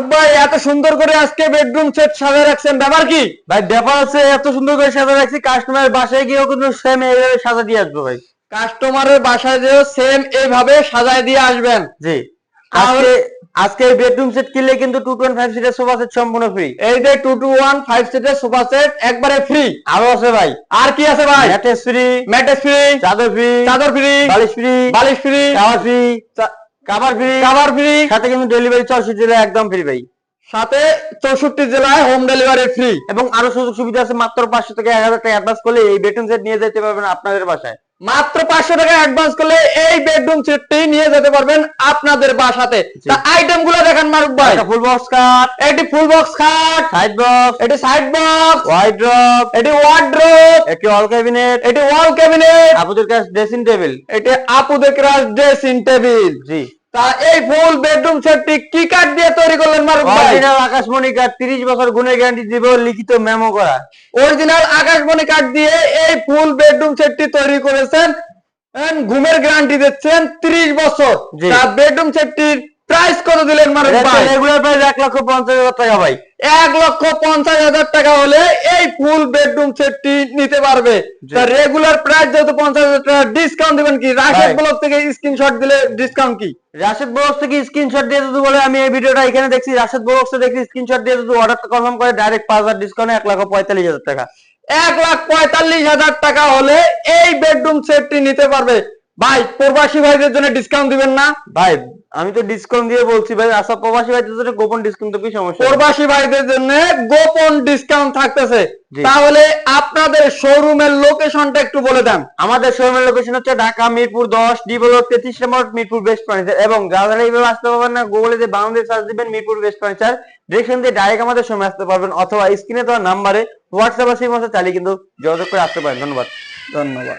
মারুফ ভাই এত সুন্দর করে আজকে বেডরুম সেট সাজিয়ে রাখছেন, ব্যাপার কি? ভাই ব্যাপার হচ্ছে এত সুন্দর করে সাজা রাখছি, কাস্টমারের বাসায় গিয়েও কিন্তু সেম এইভাবে সাজা দিয়ে আসবো ভাই। কাস্টমারের বাসায় যেও সেম এইভাবে সাজায় দিয়ে আসবেন। জি, আজকে আজকে এই বেডরুম সেট কিনলে কিন্তু 215 সিটের সোফা সেট সম্পূর্ণ ফ্রি। এই যে 2215 সিটের সোফা সেট একবারে ফ্রি। আরো আছে ভাই, আর কি আছে ভাই? ম্যাট্রেস ফ্রি, ম্যাট্রেস ফ্রি, চাদর ফ্রি, চাদর ফ্রি, বালিশ ফ্রি, বালিশ free, cover free, cover free, cover free, সাথে কিন্তু ডেলিভারি 64 জেলায় একদম ফ্রি ভাই। সাথে 64 জেলায় হোম ডেলিভারি ফ্রি। এবং আরো সুযোগ সুবিধা আছে, মাত্র 500 থেকে 1000 টাকা অ্যাডভান্স করলে এই বেডরুম সেট নিয়ে যেতে পারবেন আপনাদের বাসায়। মাত্র 500 টাকা অ্যাডভান্স করলে এই বেডরুম সেটটি নিয়ে যেতে পারবেন আপনাদের বাসাতে। তা আইটেম গুলো দেখেন মারুফ ভাই। একটা ফুল বক্স খাট, এটি ফুল বক্স খাট, সাইড বক্স, এটি সাইড বক্স, ওয়াইড্রপ, এটি ওয়ার্ড্রোব, একটি অল ক্যাবিনেট, এটি ওয়াল ক্যাবিনেট, আপুদের কাছে ড্রেসিং টেবিল। এটি আপুদের ক্রাশ ড্রেসিং টেবিল। জি, তা এই ফুল বেডরুম সেটটি কি কাঠ দিয়ে তৈরি করলেন মারুফ ভাই? অরিজিনাল আকাশমণি কাঠ, 30 বছর গুণের গ্যারান্টি দিব, লিখিত মেমো করা। অরিজিনাল আকাশমণি কাঠ দিয়ে এই ফুল বেডরুম সেটটি তৈরি করেছেন, ঘুমের গ্যারান্টি দিচ্ছেন 30 বছর। জি। তা বেডরুম সেটটির প্রাইস কত দিলেন মারুফ ভাই? রেগুলার প্রাইস 1,50,000 টাকা ভাই। 1,50,000 টাকা হলে এই ফুল বেডরুম সেটটি নিতে পারবে। জি। তা রেগুলার প্রাইস যেহেতু 50,000 টাকা, ডিসকাউন্ট দিবেন কি? রাশেদ ভাই। ব্লগ থেকে স্ক্রিনশট দিলে ডিসকাউন্ট কি? রাশেদ বক্স থেকে স্ক্রিনশট দিয়ে যদি বলে আমি এই ভিডিওটা এখানে দেখছি, রাশেদ বক্সে দেখছি, স্ক্রিনশট দিয়ে যদি অর্ডারটা কনফার্ম করে ডাইরেক্ট 5,000 ডিসকাউন্টে 1,45,000 টাকা। 1,45,000 টাকা হলে এই বেডরুম সেটটি নিতে পারবে। ভাই প্রবাসী ভাইদের জন্য ডিসকাউন্ট দিবেন না? ভাই আমি তো ডিসকাউন্ট দিয়ে বলছি ভাই, আসা প্রবাসী ভাইদের জন্য গোপন ডিসকাউন্ট তো কি সমস্যা? প্রবাসী ভাইদের জন্য গোপন ডিসকাউন্ট থাকতেছে। জি। তাহলে আপনাদের শোরুমের লোকেশনটা একটু বলে দেন। আমাদের শোরুমের লোকেশন হচ্ছে ঢাকা মিরপুর 10 ডি ব্লক 33 নম্বর, মিরপুর বেস্ট ফার্নিচার। এবং যারা এইভাবে আসতে পারবেন না, গুগলে যে বাংলাদেশ সার্চ দিবেন মিরপুর বেস্ট ফার্নিচার, ডিরেকশন দিয়ে ডাইরেক্ট আমাদের শোরুমে আসতে পারবেন, অথবা স্ক্রিনে দেওয়া নাম্বারে হোয়াটসঅ্যাপ আছে, চালিয়ে কিন্তু যোগাযোগ করে আসতে পারেন। ধন্যবাদ। ধন্যবাদ।